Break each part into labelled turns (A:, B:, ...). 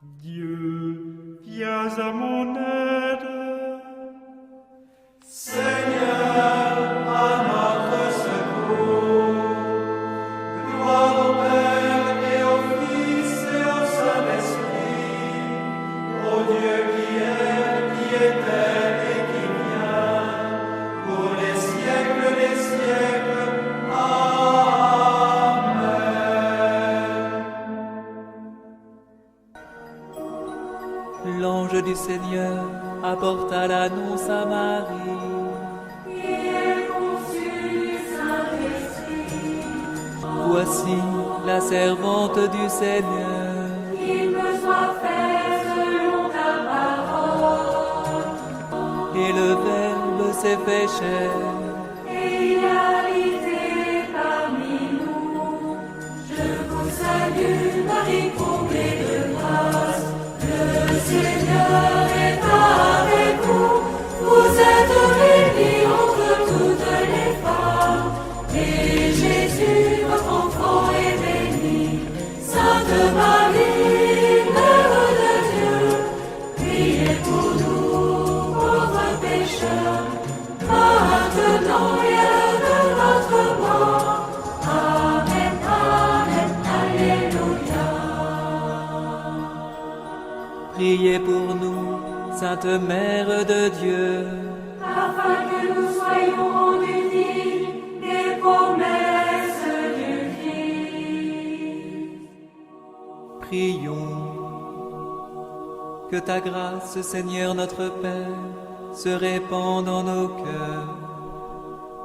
A: Dieu, viens à mon aide.
B: Seigneur, à notre secours. Gloire au Père et au Fils et au Saint-Esprit, au Dieu qui est, qui était et qui vient, pour les siècles des siècles. Amen.
C: L'ange du Seigneur apporta l'annonce à Marie. Voici la servante du Seigneur.
D: Qu'il me soit fait selon ta parole.
C: Et le Verbe s'est fait chair.
D: Et il a habité parmi nous. Je vous salue, Marie, comblée de grâce. Le Seigneur est avec vous. Vous êtes bénie entre toutes les femmes. Et Jésus, votre enfant, est béni. Sainte Marie, Mère de Dieu, priez pour nous, pauvres pécheurs, maintenant et à l'heure de notre mort. Amen, Amen, Alléluia.
C: Priez pour nous, Sainte Mère de Dieu.
D: Afin que nous soyons rendus dignes des promesses du Christ.
C: Prions. Que ta grâce, Seigneur notre Père, se répande en nos cœurs.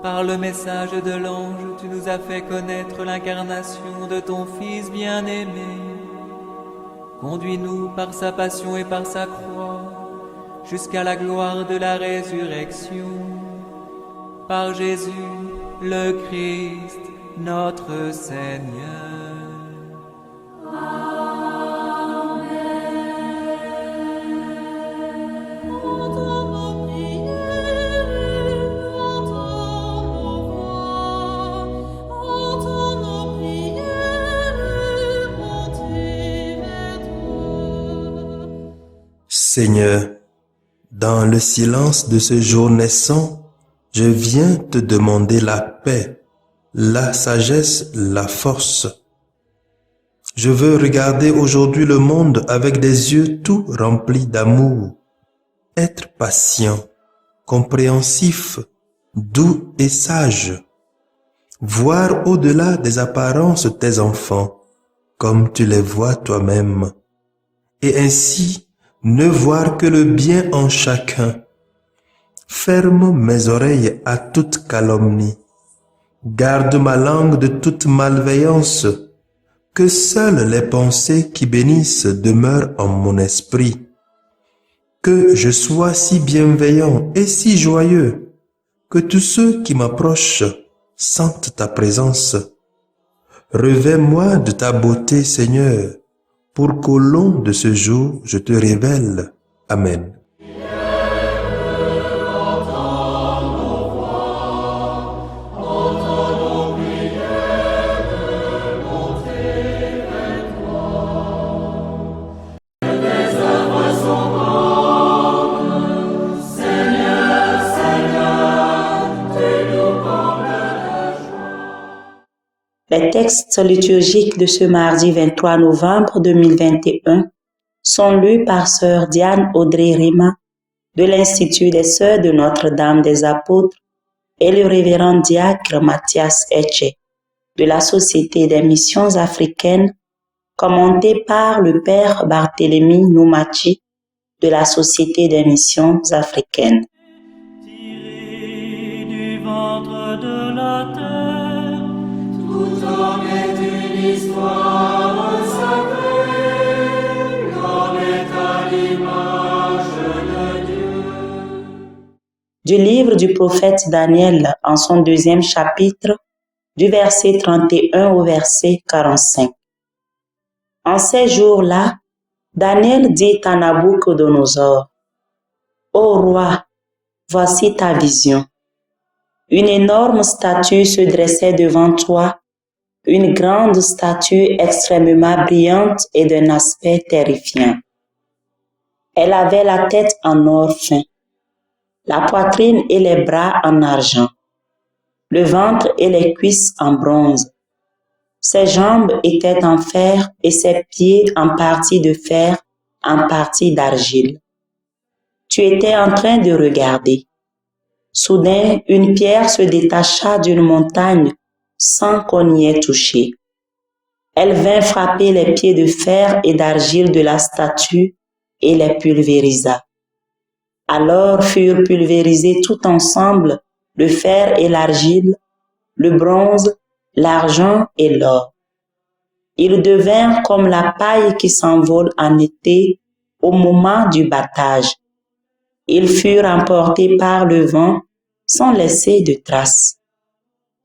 C: Par le message de l'ange, tu nous as fait connaître l'incarnation de ton Fils bien-aimé. Conduis-nous par sa passion et par sa croix, jusqu'à la gloire de la résurrection. Par Jésus, le Christ, notre Seigneur.
E: Seigneur, dans le silence de ce jour naissant, je viens te demander la paix, la sagesse, la force. Je veux regarder aujourd'hui le monde avec des yeux tout remplis d'amour, être patient, compréhensif, doux et sage, voir au-delà des apparences tes enfants, comme tu les vois toi-même, et ainsi ne voir que le bien en chacun. Ferme mes oreilles à toute calomnie. Garde ma langue de toute malveillance. Que seules les pensées qui bénissent demeurent en mon esprit. Que je sois si bienveillant et si joyeux, que tous ceux qui m'approchent sentent ta présence. Revêts-moi de ta beauté, Seigneur, pour qu'au long de ce jour, je te révèle. Amen.
F: Les textes liturgiques de ce mardi 23 novembre 2021 sont lus par Sœur Diane Audrey Rima de l'Institut des Sœurs de Notre-Dame des Apôtres et le révérend diacre Mathias Etche de la Société des Missions Africaines, commenté par le Père Barthélemy Noumachi de la Société des Missions Africaines.
A: Tiré du ventre de la terre,
D: Tout homme est une histoire sacrée, l'homme est à l'image de Dieu.
F: Du livre du prophète Daniel en son 2e chapitre, du verset 31 au verset 45. En ces jours-là, Daniel dit à Nabuchodonosor, « Ô roi, voici ta vision. Une énorme statue se dressait devant toi, une grande statue extrêmement brillante et d'un aspect terrifiant. Elle avait la tête en or fin, la poitrine et les bras en argent, le ventre et les cuisses en bronze. Ses jambes étaient en fer et ses pieds en partie de fer, en partie d'argile. Tu étais en train de regarder. Soudain, une pierre se détacha d'une montagne sans qu'on y ait touché. Elle vint frapper les pieds de fer et d'argile de la statue et les pulvérisa. Alors furent pulvérisés tout ensemble le fer et l'argile, le bronze, l'argent et l'or. Ils devinrent comme la paille qui s'envole en été au moment du battage. Ils furent emportés par le vent sans laisser de traces.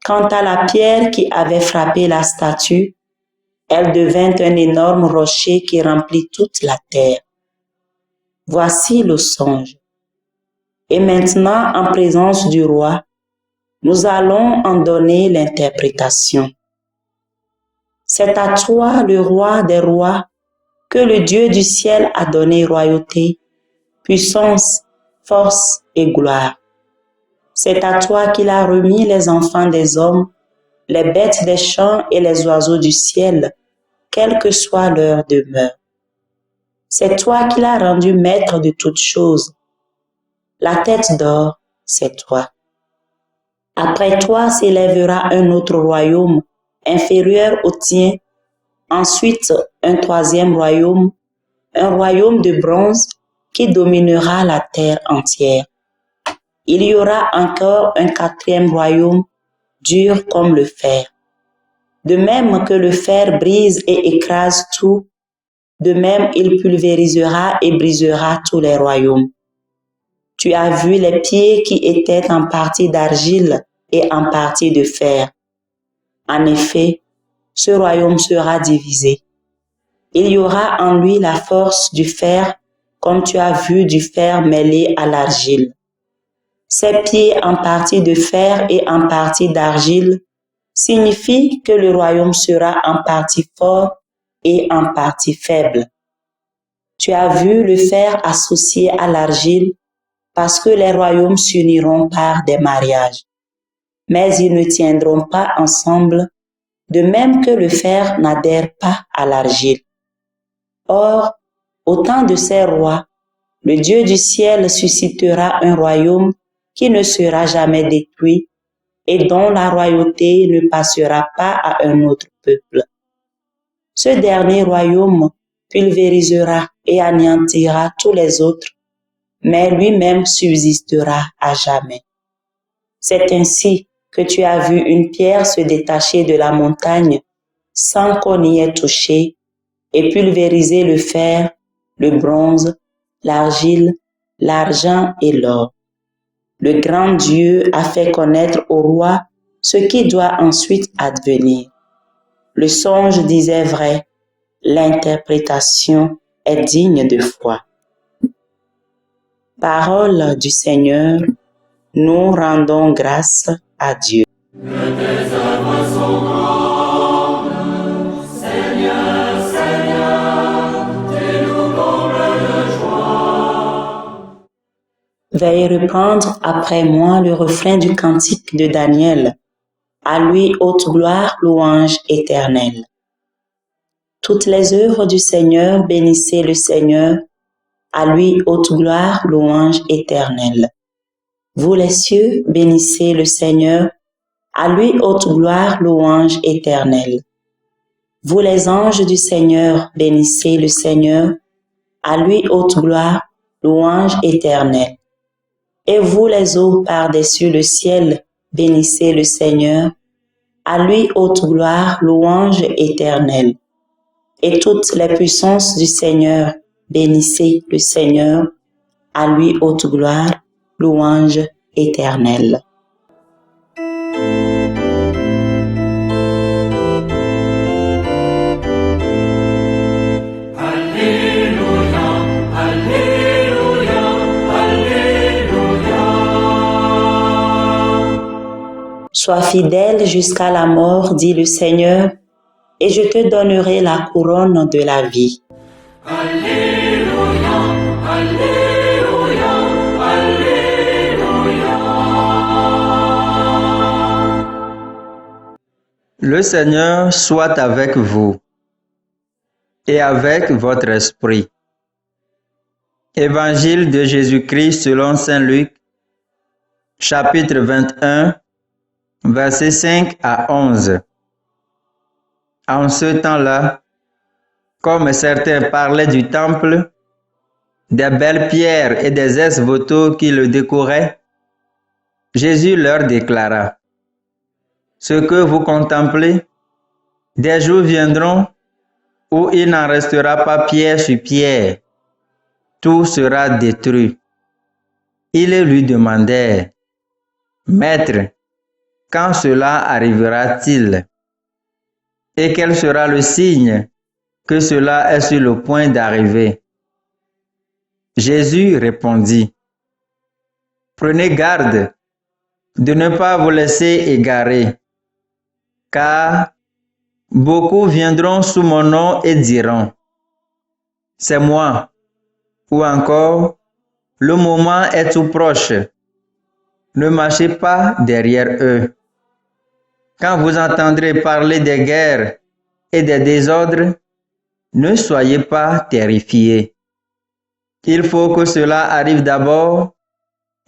F: Quant à la pierre qui avait frappé la statue, elle devint un énorme rocher qui remplit toute la terre. Voici le songe. Et maintenant, en présence du roi, nous allons en donner l'interprétation. C'est à toi, le roi des rois, que le Dieu du ciel a donné royauté, puissance, force et gloire. C'est à toi qu'il a remis les enfants des hommes, les bêtes des champs et les oiseaux du ciel, quelle que soit leur demeure. C'est toi qui l'as rendu maître de toutes choses. La tête d'or, c'est toi. Après toi s'élèvera un autre royaume inférieur au tien, ensuite un troisième royaume, un royaume de bronze qui dominera la terre entière. Il y aura encore un quatrième royaume, dur comme le fer. De même que le fer brise et écrase tout, de même il pulvérisera et brisera tous les royaumes. Tu as vu les pieds qui étaient en partie d'argile et en partie de fer. En effet, ce royaume sera divisé. Il y aura en lui la force du fer, comme tu as vu du fer mêlé à l'argile. Ses pieds en partie de fer et en partie d'argile signifient que le royaume sera en partie fort et en partie faible. Tu as vu le fer associé à l'argile parce que les royaumes s'uniront par des mariages. Mais ils ne tiendront pas ensemble, de même que le fer n'adhère pas à l'argile. Or, au temps de ces rois, le Dieu du ciel suscitera un royaume qui ne sera jamais détruit et dont la royauté ne passera pas à un autre peuple. Ce dernier royaume pulvérisera et anéantira tous les autres, mais lui-même subsistera à jamais. C'est ainsi que tu as vu une pierre se détacher de la montagne sans qu'on y ait touché et pulvériser le fer, le bronze, l'argile, l'argent et l'or. Le grand Dieu a fait connaître au roi ce qui doit ensuite advenir. Le songe disait vrai, l'interprétation est digne de foi. Parole du Seigneur, nous rendons grâce à Dieu.
D: Que tes œuvres sont grandes, Seigneur, Seigneur, tes nous combles de joie.
F: Veuillez reprendre après moi le refrain du cantique de Daniel. À lui haute gloire, louange éternelle. Toutes les œuvres du Seigneur, bénissez le Seigneur. À lui haute gloire, louange éternelle. Vous les cieux, bénissez le Seigneur. À lui haute gloire, louange éternelle. Vous les anges du Seigneur, bénissez le Seigneur. À lui haute gloire, louange éternelle. Et vous les eaux par-dessus le ciel, bénissez le Seigneur. À lui haute gloire, louange éternelle. Et toutes les puissances du Seigneur, bénissez le Seigneur. À lui haute gloire, louange éternelle.
D: Alléluia, Alléluia, Alléluia.
F: Sois fidèle jusqu'à la mort, dit le Seigneur, et je te donnerai la couronne de la vie.
D: Alléluia, Alléluia, Alléluia.
G: Le Seigneur soit avec vous et avec votre esprit. Évangile de Jésus-Christ selon Saint Luc, chapitre 21, versets 5 à 11. En ce temps-là, comme certains parlaient du temple, des belles pierres et des ex-voto qui le décoraient, Jésus leur déclara: ce que vous contemplez, des jours viendront où il n'en restera pas pierre sur pierre, tout sera détruit. Ils lui demandèrent: Maître, quand cela arrivera-t-il? Et quel sera le signe que cela est sur le point d'arriver? Jésus répondit: Prenez garde de ne pas vous laisser égarer, car beaucoup viendront sous mon nom et diront: c'est moi, ou encore: le moment est tout proche. Ne marchez pas derrière eux. Quand vous entendrez parler des guerres et des désordres, ne soyez pas terrifiés. Il faut que cela arrive d'abord,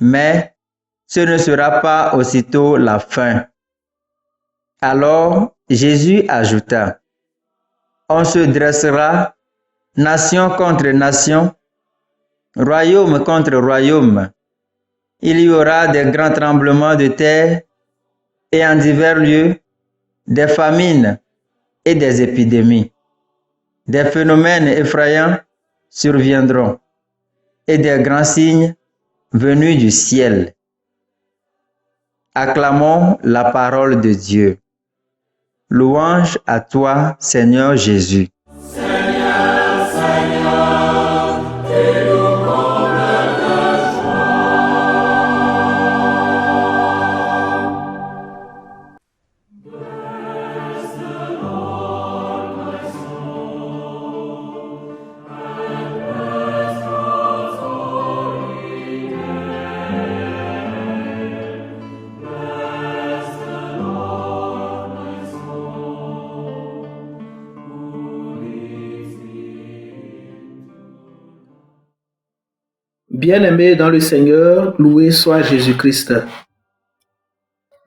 G: mais ce ne sera pas aussitôt la fin. Alors Jésus ajouta: on se dressera nation contre nation, royaume contre royaume. Il y aura des grands tremblements de terre et en divers lieux des famines et des épidémies. Des phénomènes effrayants surviendront et des grands signes venus du ciel. Acclamons la parole de Dieu. Louange à toi, Seigneur Jésus.
D: Seigneur, Seigneur, tu nous combles de joie. Bless the Lord, my soul, and bless God's holy name. Bless the Lord, my soul, who leads me.
H: Bien-aimés dans le Seigneur, loué soit Jésus-Christ.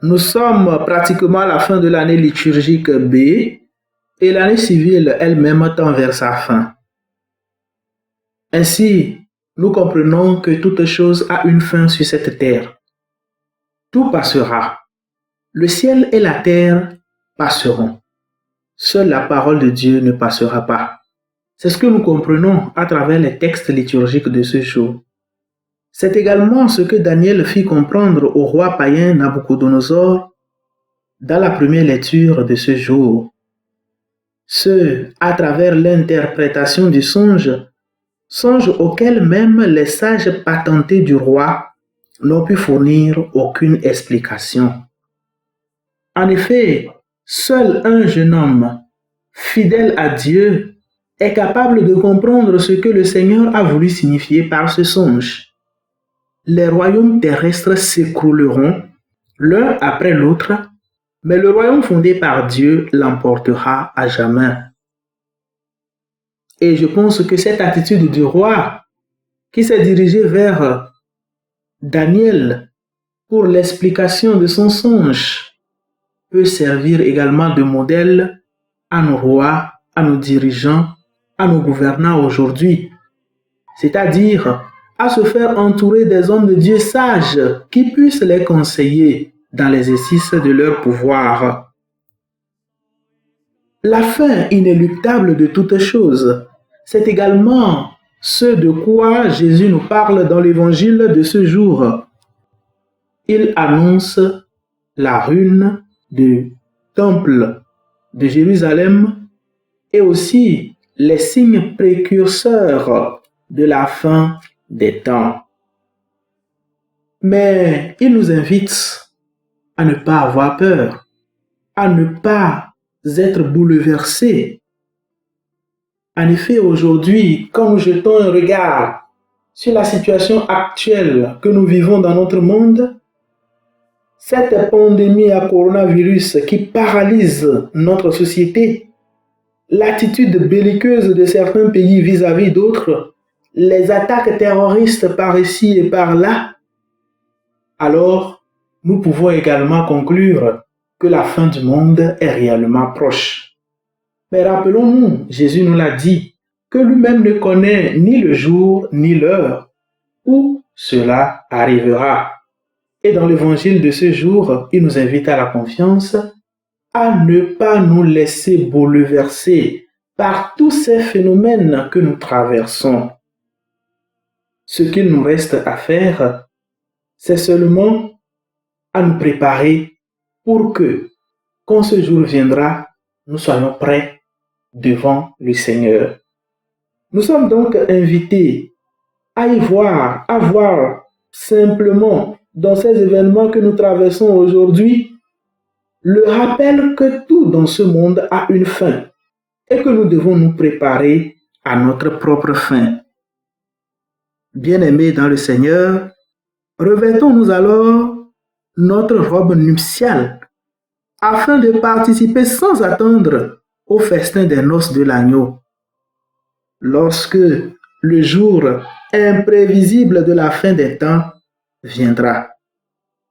H: Nous sommes pratiquement à la fin de l'année liturgique B et l'année civile elle-même tend vers sa fin. Ainsi, nous comprenons que toute chose a une fin sur cette terre. Tout passera. Le ciel et la terre passeront. Seule la parole de Dieu ne passera pas. C'est ce que nous comprenons à travers les textes liturgiques de ce jour. C'est également ce que Daniel fit comprendre au roi païen Nabuchodonosor dans la première lecture de ce jour. Ce à travers l'interprétation du songe auquel même les sages patentés du roi n'ont pu fournir aucune explication. En effet, seul un jeune homme, fidèle à Dieu, est capable de comprendre ce que le Seigneur a voulu signifier par ce songe. Les royaumes terrestres s'écrouleront l'un après l'autre, mais le royaume fondé par Dieu l'emportera à jamais. Et je pense que cette attitude du roi qui s'est dirigé vers Daniel pour l'explication de son songe peut servir également de modèle à nos rois, à nos dirigeants, à nos gouvernants aujourd'hui. C'est-à-dire à se faire entourer des hommes de Dieu sages qui puissent les conseiller dans l'exercice de leur pouvoir. La fin inéluctable de toutes choses, c'est également ce de quoi Jésus nous parle dans l'évangile de ce jour. Il annonce la ruine du temple de Jérusalem et aussi les signes précurseurs de la fin des temps. Mais il nous invite à ne pas avoir peur, à ne pas être bouleversé. En effet, aujourd'hui, quand nous jetons un regard sur la situation actuelle que nous vivons dans notre monde, cette pandémie à coronavirus qui paralyse notre société, l'attitude belliqueuse de certains pays vis-à-vis d'autres, les attaques terroristes par ici et par là, alors nous pouvons également conclure que la fin du monde est réellement proche. Mais rappelons-nous, Jésus nous l'a dit, que lui-même ne connaît ni le jour ni l'heure où cela arrivera. Et dans l'évangile de ce jour, il nous invite à la confiance, à ne pas nous laisser bouleverser par tous ces phénomènes que nous traversons. Ce qu'il nous reste à faire, c'est seulement à nous préparer pour que, quand ce jour viendra, nous soyons prêts devant le Seigneur. Nous sommes donc invités à y voir, à voir simplement dans ces événements que nous traversons aujourd'hui, le rappel que tout dans ce monde a une fin et que nous devons nous préparer à notre propre fin. Bien-aimés dans le Seigneur, revêtons-nous alors notre robe nuptiale afin de participer sans attendre au festin des noces de l'agneau. Lorsque le jour imprévisible de la fin des temps viendra.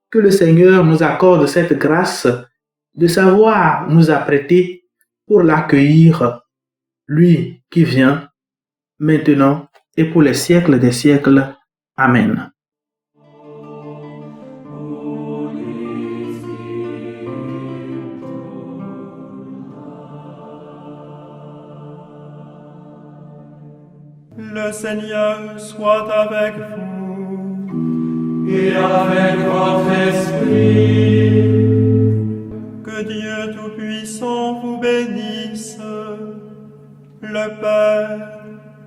H: Que le Seigneur nous accorde cette grâce de savoir nous apprêter pour l'accueillir, lui qui vient maintenant et pour les siècles des siècles. Amen.
A: Le Seigneur soit avec vous.
B: Et avec votre esprit.
A: Que Dieu Tout-Puissant vous bénisse, le Père,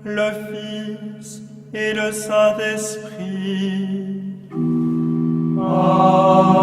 A: le Fils et le Saint-Esprit.
B: Amen.